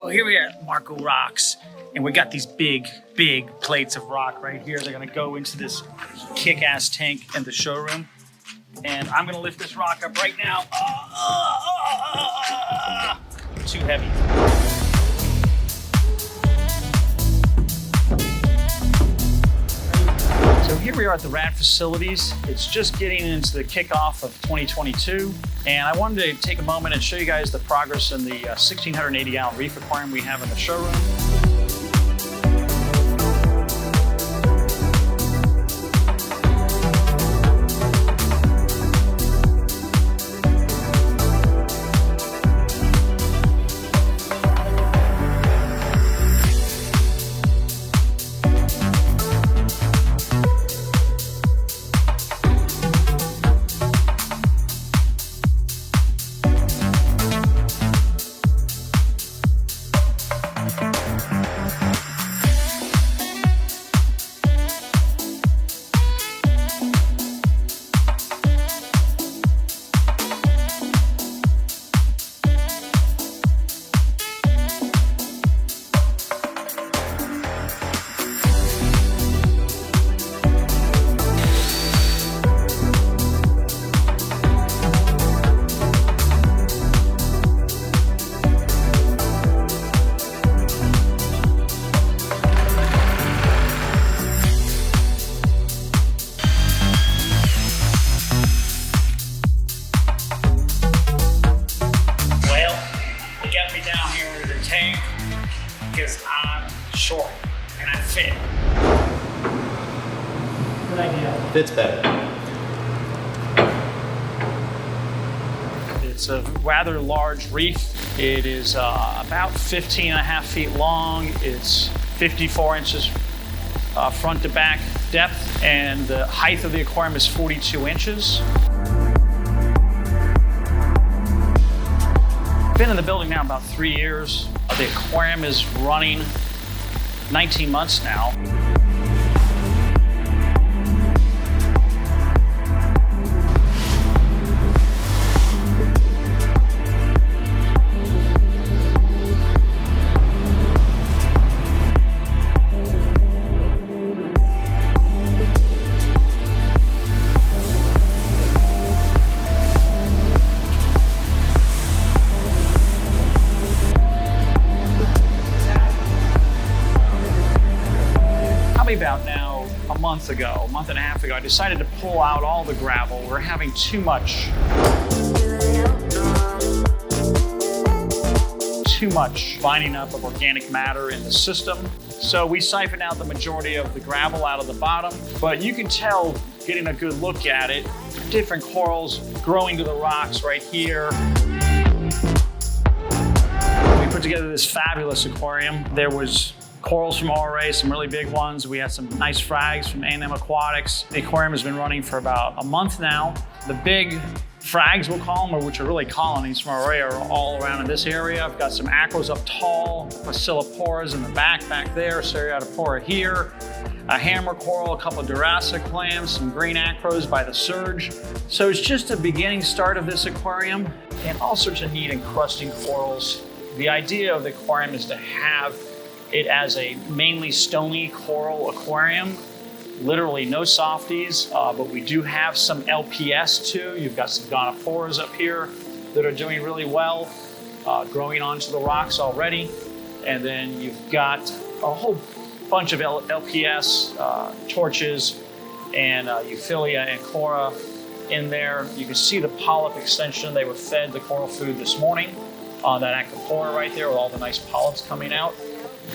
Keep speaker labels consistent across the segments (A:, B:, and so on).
A: Well, here we are at Marco Rocks, and we got these big plates of rock right here. They're gonna go into this kick-ass tank in the showroom. And I'm gonna lift this rock up right now. Too heavy. So here we are at the RAD facilities. It's just getting into the kickoff of 2022. And I wanted to take a moment and show you guys the progress in the 1,680 gallon reef aquarium we have in the showroom. Because I'm short and I fit. Good idea.
B: Fits better.
A: It's a rather large reef. It is about 15.5 feet long. It's 54 inches front to back depth, and the height of the aquarium is 42 inches. Been in the building now about 3 years. The aquarium is running 19 months now. About now a month and a half ago, I decided to pull out all the gravel. We're having too much binding up of organic matter in the system. So we siphoned out the majority of the gravel out of the bottom, but you can tell, getting a good look at it, different corals growing to the rocks right here. We put together this fabulous aquarium. There was corals from RA, some really big ones. We had some nice frags from A&M Aquatics. The aquarium has been running for about a month now. The big frags, we'll call them, which are really colonies from RA, are all around in this area. I've got some acros up tall, Bacilloporas in the back there, Seriatopora here, a hammer coral, a couple of Jurassic clams, some green acros by the surge. So it's just a beginning start of this aquarium, and all sorts of neat encrusting corals. The idea of the aquarium is to have it as a mainly stony coral aquarium, literally no softies, but we do have some LPS too. You've got some Gonoporas up here that are doing really well, growing onto the rocks already. And then you've got a whole bunch of LPS, torches, and Euphilia and Cora in there. You can see the polyp extension. They were fed the coral food this morning on that Acropora right there with all the nice polyps coming out.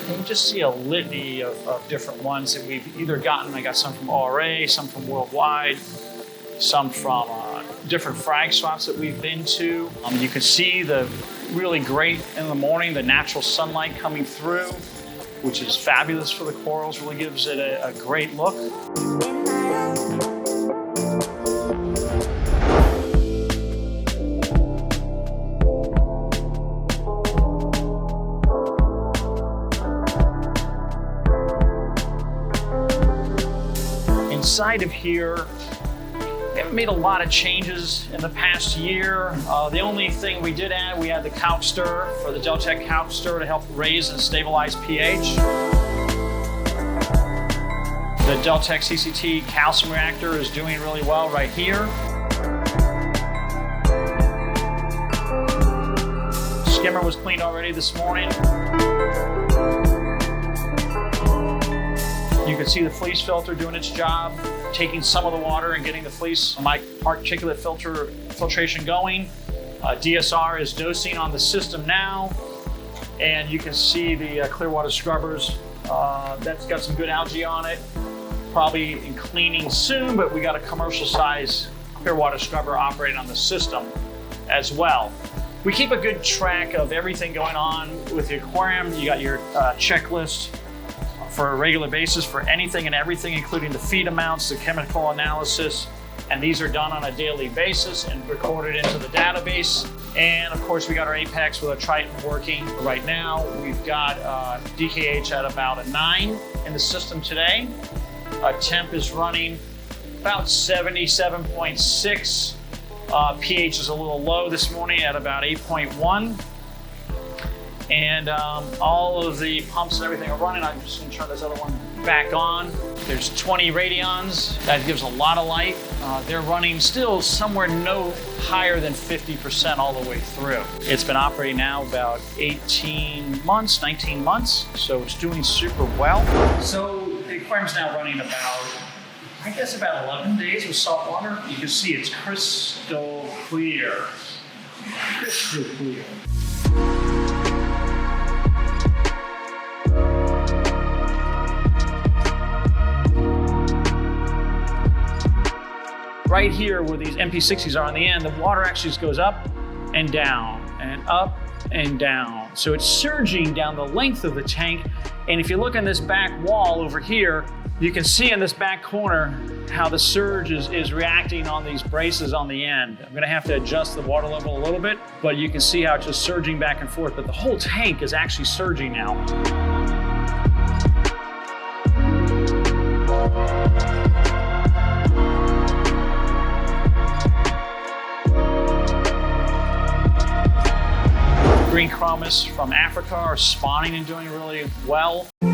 A: You can just see a litany of different ones that we've either gotten. I got some from RA, some from Worldwide, some from different frag swaps that we've been to. You can see the really great in the morning, the natural sunlight coming through, which is fabulous for the corals, really gives it a great look. Inside of here, we have haven't made a lot of changes in the past year. The only thing we did add, we had the couch stir for the Deltec couch stir to help raise and stabilize pH. The Deltec CCT calcium reactor is doing really well right here. Skimmer was cleaned already this morning. You can see the fleece filter doing its job, taking some of the water and getting the fleece particulate filtration going. DSR is dosing on the system now, and you can see the clear water scrubbers. That's got some good algae on it. Probably in cleaning soon, but we got a commercial size clear water scrubber operating on the system as well. We keep a good track of everything going on with the aquarium. You got your checklist for a regular basis for anything and everything, including the feed amounts, the chemical analysis, and these are done on a daily basis and recorded into the database. And of course, we got our Apex with a Triton working right now. We've got DKH at about a 9 in the system today. Temp is running about 77.6. pH is a little low this morning at about 8.1. And all of the pumps and everything are running. I'm just gonna turn this other one back on. There's 20 radions. That gives a lot of light. They're running still somewhere no higher than 50% all the way through. It's been operating now about 18 months, 19 months, so it's doing super well. So the aquarium's now running about, I guess about 11 days with salt water. You can see it's crystal clear. Crystal clear. Right here where these MP60s are on the end, the water actually just goes up and down and up and down. So it's surging down the length of the tank. And if you look on this back wall over here, you can see in this back corner how the surge is reacting on these braces on the end. I'm gonna have to adjust the water level a little bit, but you can see how it's just surging back and forth. But the whole tank is actually surging now. Green chromis from Africa are spawning and doing really well. The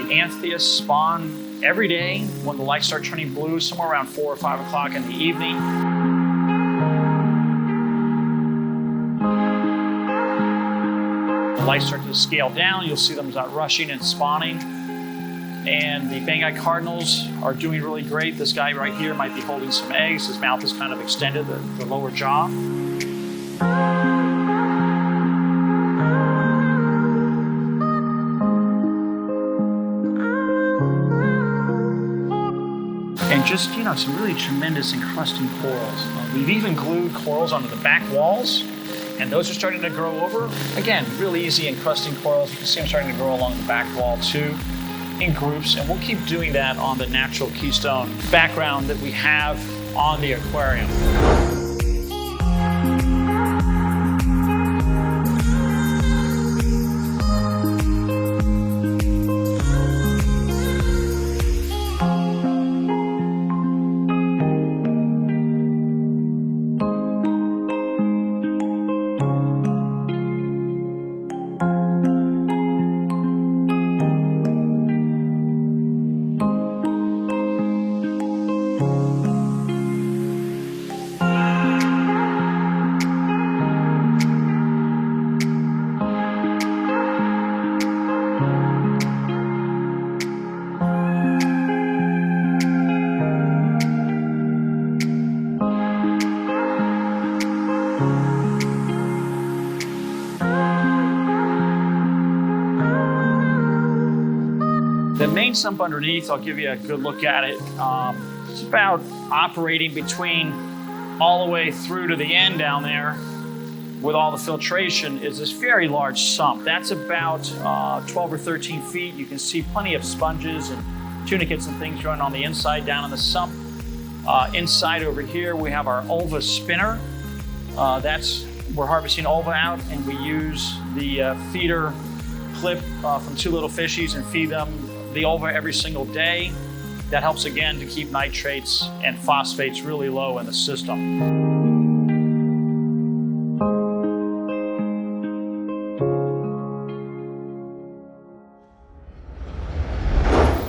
A: Antheus spawn every day when the lights start turning blue, somewhere around 4 or 5 o'clock in the evening. The lights start to scale down, you'll see them start rushing and spawning. And the Banggai cardinals are doing really great. This guy right here might be holding some eggs. His mouth is kind of extended, the lower jaw. And just, you know, some really tremendous encrusting corals. We've even glued corals onto the back walls, and those are starting to grow over. Again, really easy encrusting corals. You can see them starting to grow along the back wall too, in groups, and we'll keep doing that on the natural keystone background that we have on the aquarium. The main sump underneath, I'll give you a good look at it. It's about operating between all the way through to the end down there with all the filtration is this very large sump. That's about 12 or 13 feet. You can see plenty of sponges and tunicates and things growing on the inside down in the sump. Inside over here, we have our ulva spinner. We're harvesting ulva out, and we use the feeder clip from Two Little Fishies and feed them the ova every single day. That helps again to keep nitrates and phosphates really low in the system.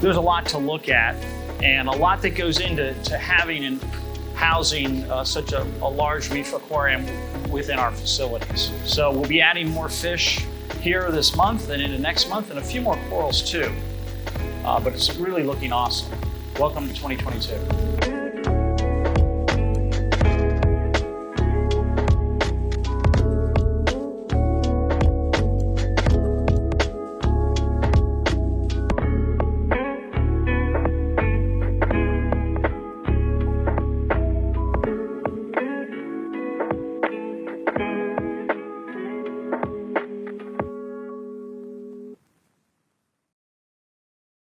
A: There's a lot to look at and a lot that goes into having and housing such a large reef aquarium within our facilities. So we'll be adding more fish here this month and into next month, and a few more corals too. But it's really looking awesome. Welcome to 2022.